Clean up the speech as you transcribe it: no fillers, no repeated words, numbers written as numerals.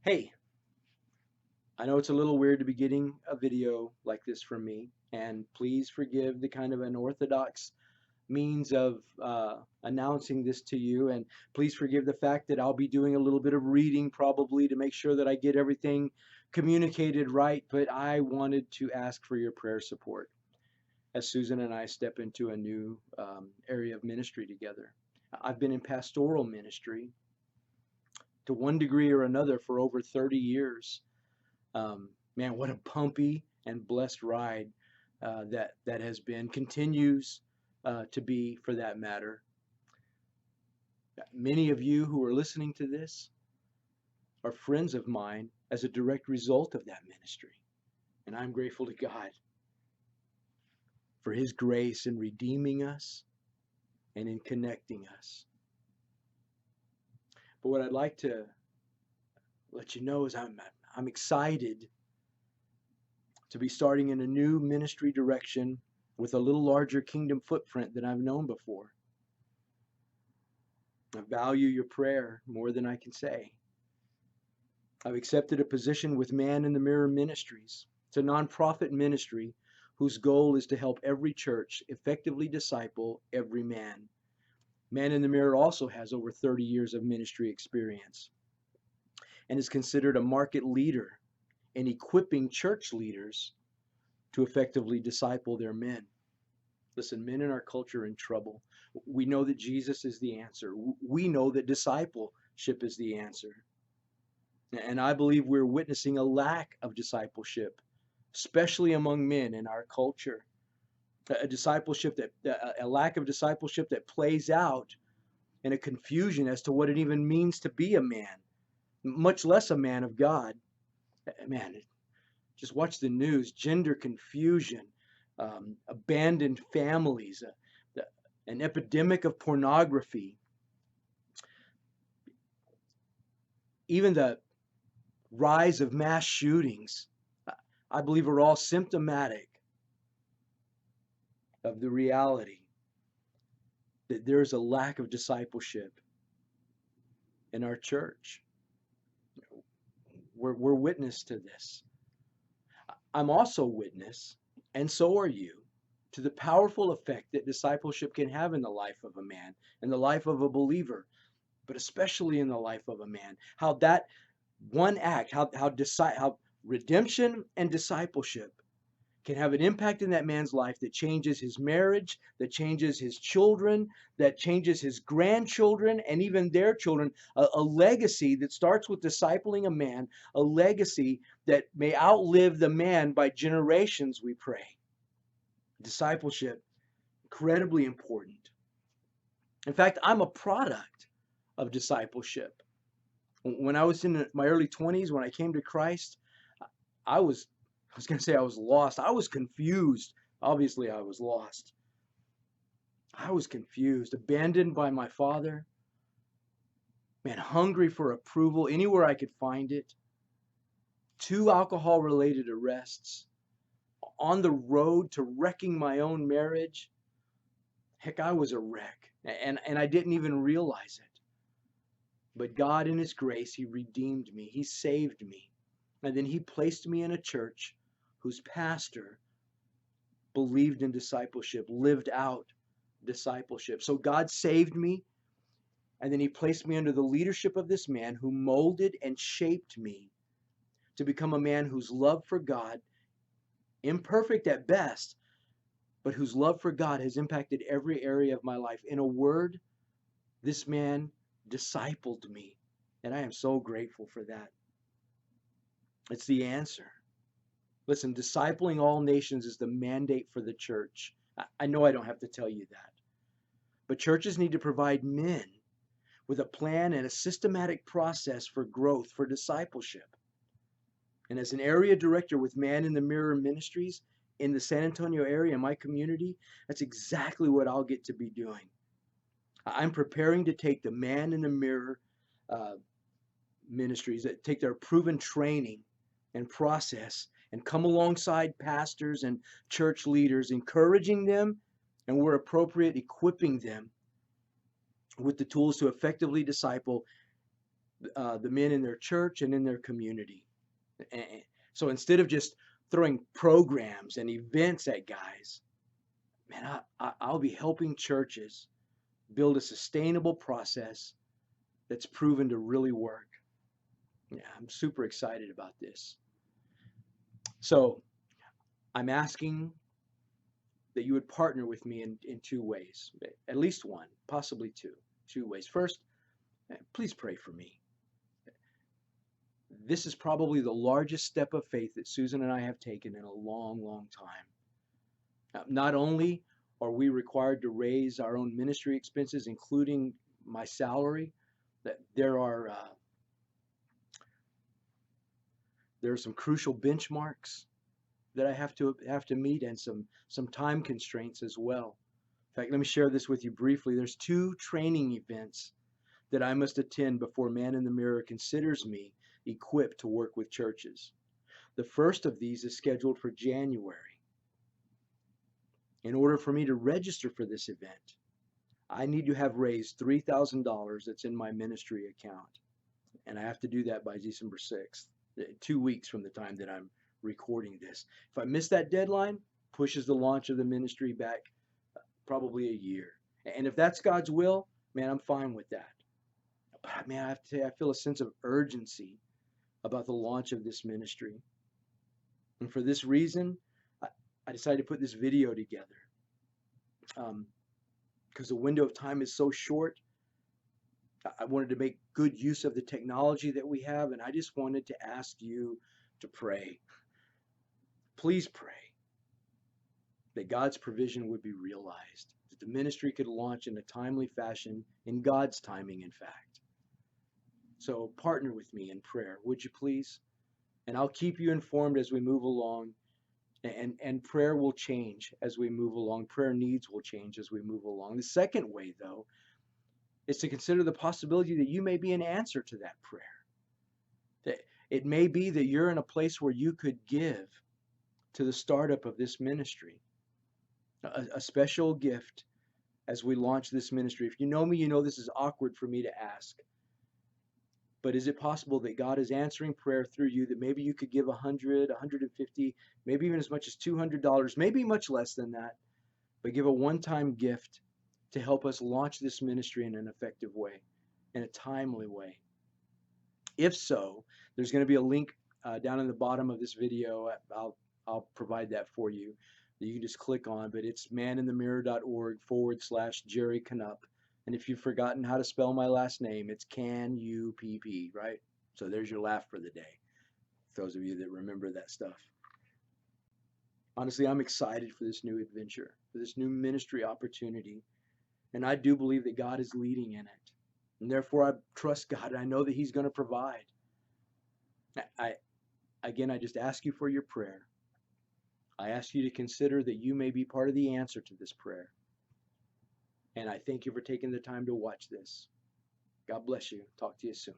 Hey, I know it's a little weird to be getting a video like this from me, and please forgive the kind of unorthodox means of announcing this to you, and please forgive the fact that I'll be doing a little bit of reading probably to make sure that I get everything communicated right, but I wanted to ask for your prayer support as Susan and I step into a new area of ministry together. I've been in pastoral ministry to one degree or another for over 30 years. Man, what a pumpy and blessed ride that has been, continues to be for that matter. Many of you who are listening to this are friends of mine as a direct result of that ministry. And I'm grateful to God for His grace in redeeming us and in connecting us. But what I'd like to let you know is I'm excited to be starting in a new ministry direction with a little larger kingdom footprint than I've known before. I value your prayer more than I can say. I've accepted a position with Man in the Mirror Ministries. It's a nonprofit ministry whose goal is to help every church effectively disciple every man. Man in the Mirror also has over 30 years of ministry experience and is considered a market leader in equipping church leaders to effectively disciple their men. Listen, men in our culture are in trouble. We know that Jesus is the answer. We know that discipleship is the answer. And I believe we're witnessing a lack of discipleship, especially among men in our culture. A lack of discipleship that plays out in a confusion as to what it even means to be a man, much less a man of God. Man, just watch the news, gender confusion, abandoned families, an epidemic of pornography, even the rise of mass shootings, I believe are all symptomatic of the reality that there is a lack of discipleship in our church. We're witness to this. I'm also witness, and so are you, to the powerful effect that discipleship can have in the life of a man, in the life of a believer, but especially in the life of a man. How that one act, how redemption and discipleship can have an impact in that man's life that changes his marriage, that changes his children, that changes his grandchildren, and even their children. A legacy that starts with discipling a man, a legacy that may outlive the man by generations, we pray. Discipleship, incredibly important. In fact, I'm a product of discipleship. When I was in my early 20s, when I came to Christ, I was I was going to say I was lost. I was confused. Obviously, I was lost. I was confused, abandoned by my father, man, hungry for approval anywhere I could find it. 2 alcohol-related arrests, on the road to wrecking my own marriage. Heck, I was a wreck, and I didn't even realize it. But God, in His grace, He redeemed me. He saved me. And then He placed me in a church whose pastor believed in discipleship, lived out discipleship. So God saved me, and then He placed me under the leadership of this man who molded and shaped me to become a man whose love for God, imperfect at best, but whose love for God has impacted every area of my life. In a word, this man discipled me, and I am so grateful for that. It's the answer. Listen, discipling all nations is the mandate for the church. I know I don't have to tell you that. But churches need to provide men with a plan and a systematic process for growth, for discipleship. And as an area director with Man in the Mirror Ministries in the San Antonio area, in my community, that's exactly what I'll get to be doing. I'm preparing to take the Man in the Mirror uh, ministries that take their proven training and process and come alongside pastors and church leaders, encouraging them, and where appropriate, equipping them with the tools to effectively disciple the men in their church and in their community. So instead of just throwing programs and events at guys, man, I'll be helping churches build a sustainable process that's proven to really work. Yeah, I'm super excited about this. So I'm asking that you would partner with me in two ways, at least one, possibly two ways. First, please pray for me. This is probably the largest step of faith that Susan and I have taken in a long, long time. Not only are we required to raise our own ministry expenses, including my salary, that there are some crucial benchmarks that I have to meet, and some time constraints as well. In fact, let me share this with you briefly. There's 2 training events that I must attend before Man in the Mirror considers me equipped to work with churches. The first of these is scheduled for January. In order for me to register for this event, I need to have raised $3,000 that's in my ministry account. And I have to do that by December 6th, 2 weeks from the time that I'm recording this. If I miss that deadline, pushes the launch of the ministry back probably a year. And if that's God's will, man, I'm fine with that. But man, I have to say, I feel a sense of urgency about the launch of this ministry. And for this reason, I decided to put this video together. Because the window of time is so short, I wanted to make good use of the technology that we have, and I just wanted to ask you to pray. Please pray that God's provision would be realized, that the ministry could launch in a timely fashion, in God's timing, in fact. So partner with me in prayer, would you please? And I'll keep you informed as we move along. And prayer will change as we move along. Prayer needs will change as we move along. The second way, though, is to consider the possibility that you may be an answer to that prayer. That it may be that you're in a place where you could give to the startup of this ministry, a special gift as we launch this ministry. If you know me, you know this is awkward for me to ask. But is it possible that God is answering prayer through you, that maybe you could give $100, $150, maybe even as much as $200, maybe much less than that, but give a one-time gift to help us launch this ministry in an effective way, in a timely way? If so, there's going to be a link down in the bottom of this video. I'll provide that for you. You can just click on, but it's maninthemirror.org/Jerry Canup. And if you've forgotten how to spell my last name, it's Canupp, right? So there's your laugh for the day, those of you that remember that stuff. Honestly, I'm excited for this new adventure, for this new ministry opportunity. And I do believe that God is leading in it. And therefore, I trust God. I know that He's going to provide. I just ask you for your prayer. I ask you to consider that you may be part of the answer to this prayer. And I thank you for taking the time to watch this. God bless you. Talk to you soon.